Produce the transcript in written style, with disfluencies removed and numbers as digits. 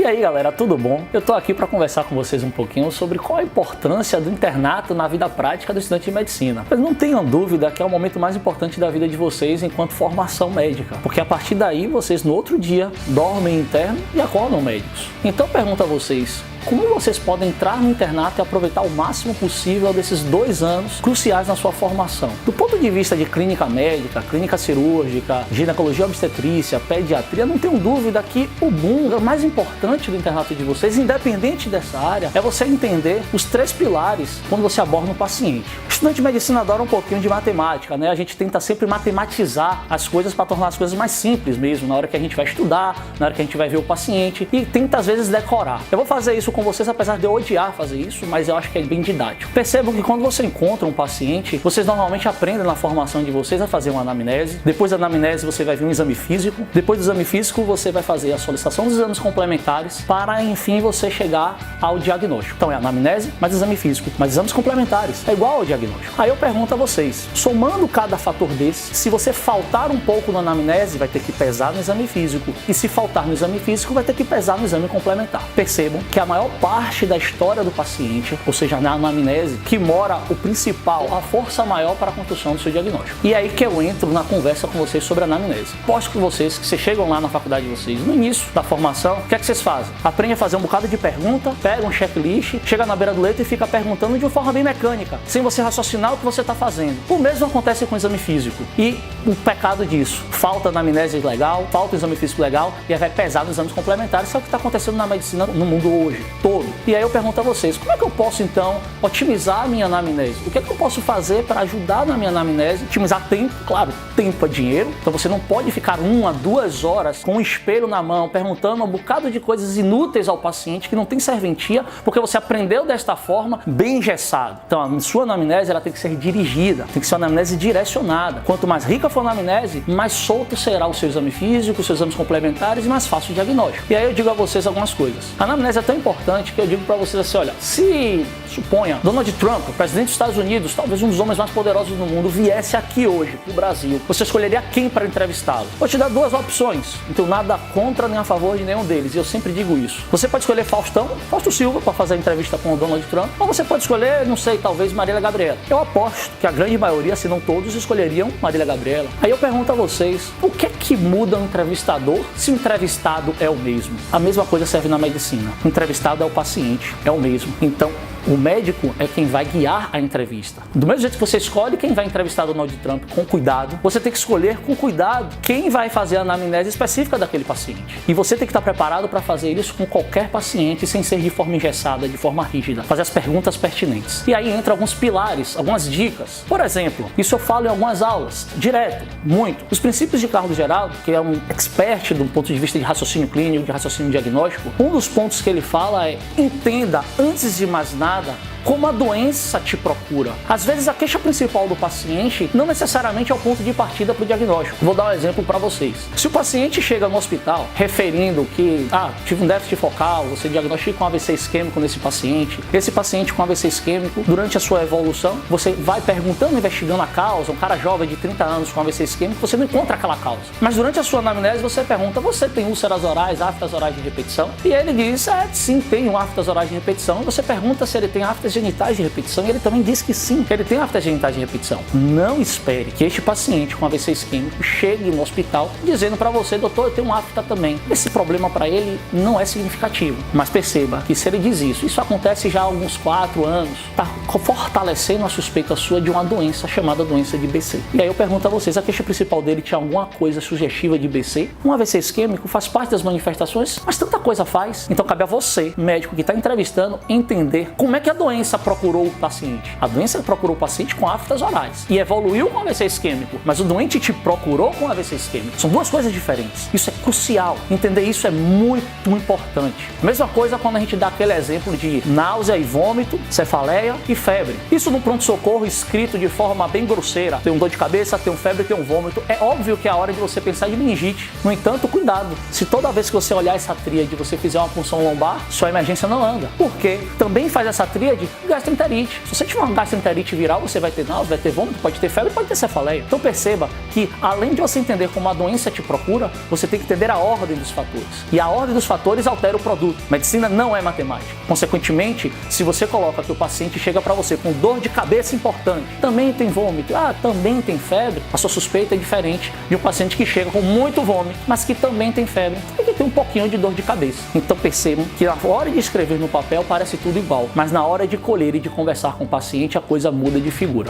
aí galera, tudo bom? Eu tô aqui para conversar com vocês um pouquinho sobre qual a importância do internato na vida prática do estudante de medicina. Mas não tenham dúvida que é o momento mais importante da vida de vocês enquanto formação médica, porque a partir daí vocês no outro dia dormem interno e acordam médicos. Então eu pergunto a vocês, como vocês podem entrar no internato e aproveitar o máximo possível desses 2 anos cruciais na sua formação? Do ponto de vista de clínica médica, clínica cirúrgica, ginecologia obstetrícia, pediatria, não tenho dúvida que o boom, o mais importante do internato de vocês, independente dessa área, é você entender os 3 pilares quando você aborda um paciente. O estudante de medicina adora um pouquinho de matemática, né? A gente tenta sempre matematizar as coisas para tornar as coisas mais simples mesmo, na hora que a gente vai estudar, na hora que a gente vai ver o paciente, e tenta às vezes decorar. Eu vou fazer isso com vocês, apesar de eu odiar fazer isso, mas eu acho que é bem didático. Percebam que quando você encontra um paciente, vocês normalmente aprendem na formação de vocês a fazer uma anamnese. Depois da anamnese você vai ver um exame físico. Depois do exame físico você vai fazer a solicitação dos exames complementares para, enfim, você chegar ao diagnóstico. Então é anamnese, mais exame físico, mais exames complementares. É igual ao diagnóstico. Aí eu pergunto a vocês, somando cada fator desse, se você faltar um pouco na anamnese, vai ter que pesar no exame físico. E se faltar no exame físico, vai ter que pesar no exame complementar. Percebam que a maior parte da história do paciente, ou seja, na anamnese, que mora o principal, a força maior para a construção do seu diagnóstico. E é aí que eu entro na conversa com vocês sobre a anamnese. Posto com vocês que vocês chegam lá na faculdade de vocês, no início da formação, o que é que vocês fazem? Aprende a fazer um bocado de pergunta, pega um checklist, chega na beira do leito e fica perguntando de uma forma bem mecânica, sem você raciocinar o que você está fazendo. O mesmo acontece com o exame físico. E o pecado disso, falta anamnese legal, falta exame físico legal, e aí vai pesar nos exames complementares. Isso é o que está acontecendo na medicina no mundo hoje todo. E aí eu pergunto a vocês, como é que eu posso então otimizar a minha anamnese? O que é que eu posso fazer para ajudar na minha anamnese? Otimizar tempo, claro, tempo é dinheiro, então você não pode ficar 1 a 2 horas com um espelho na mão, perguntando um bocado de coisas inúteis ao paciente, que não tem serventia, porque você aprendeu desta forma, bem engessado. Então a sua anamnese ela tem que ser dirigida, tem que ser uma anamnese direcionada. Quanto mais rica for a anamnese, mais solto será o seu exame físico, os seus exames complementares e mais fácil o diagnóstico. E aí eu digo a vocês algumas coisas. A anamnese é tão importante que eu digo para vocês assim, olha, se, suponha, Donald Trump, o presidente dos Estados Unidos, talvez um dos homens mais poderosos do mundo, viesse aqui hoje, pro Brasil, você escolheria quem para entrevistá-lo? Vou te dar 2 opções, não tenho nada contra nem a favor de nenhum deles, e eu sempre digo isso. Você pode escolher Fausto Silva, para fazer a entrevista com o Donald Trump, ou você pode escolher, não sei, talvez Marília Gabriela. Eu aposto que a grande maioria, se não todos, escolheriam Marília Gabriela. Aí eu pergunto a vocês, o que é que muda um entrevistador se o entrevistado é o mesmo? A mesma coisa serve na medicina. O entrevistado é o paciente, é o mesmo. Então, o médico é quem vai guiar a entrevista. Do mesmo jeito que você escolhe quem vai entrevistar Donald Trump com cuidado, você tem que escolher com cuidado quem vai fazer a anamnese específica daquele paciente. E você tem que estar preparado para fazer isso com qualquer paciente, sem ser de forma engessada, de forma rígida. Fazer as perguntas pertinentes. E aí entra alguns pilares, algumas dicas. Por exemplo, isso eu falo em algumas aulas, direto, muito. Os princípios de Carlos Geraldo, que é um expert do ponto de vista de raciocínio clínico, de raciocínio diagnóstico, um dos pontos que ele fala é: entenda, antes de mais nada, como a doença te procura. Às vezes a queixa principal do paciente não necessariamente é o ponto de partida para o diagnóstico. Vou dar um exemplo para vocês. Se o paciente chega no hospital referindo que tive um déficit focal, você diagnostica um AVC isquêmico nesse paciente, esse paciente com AVC isquêmico, durante a sua evolução, você vai perguntando, investigando a causa, um cara jovem de 30 anos com AVC isquêmico, você não encontra aquela causa. Mas durante a sua anamnese você pergunta, você tem úlceras orais, aftas orais de repetição? E ele diz, sim, tenho aftas orais de repetição. E você pergunta se ele tem aftas genitais de repetição e ele também diz que sim, ele tem aftas genitais de repetição. Não espere que este paciente com AVC isquêmico chegue no hospital dizendo para você, doutor, eu tenho um afta também. Esse problema para ele não é significativo, mas perceba que se ele diz isso acontece já há alguns 4 anos, está fortalecendo a suspeita sua de uma doença chamada doença de BC. E aí eu pergunto a vocês, a queixa principal dele tinha alguma coisa sugestiva de BC? Um AVC isquêmico faz parte das manifestações, mas tanta coisa faz. Então cabe a você, médico que está entrevistando, entender como é que a doença procurou o paciente. A doença procurou o paciente com aftas orais e evoluiu com AVC isquêmico, mas o doente te procurou com AVC isquêmico. São 2 coisas diferentes. Isso é crucial. Entender isso é muito importante. Mesma coisa quando a gente dá aquele exemplo de náusea e vômito, cefaleia e febre. Isso no pronto-socorro escrito de forma bem grosseira. Tem um dor de cabeça, tem um febre, tem um vômito. É óbvio que é a hora de você pensar em meningite. No entanto, cuidado. Se toda vez que você olhar essa tríade você fizer uma punção lombar, sua emergência não anda. Por quê? Também faz essa tríade gastroenterite. Se você tiver uma gastroenterite viral, você vai ter náusea, vai ter vômito, pode ter febre, pode ter cefaleia. Então perceba que, além de você entender como a doença te procura, você tem que entender a ordem dos fatores. E a ordem dos fatores altera o produto. Medicina não é matemática. Consequentemente, se você coloca que o paciente chega para você com dor de cabeça importante, também tem vômito, também tem febre, a sua suspeita é diferente de um paciente que chega com muito vômito, mas que também tem febre e que tem um pouquinho de dor de cabeça. Então percebam que na hora de escrever no papel parece tudo igual, mas na hora de colher e de conversar com o paciente a coisa muda de figura.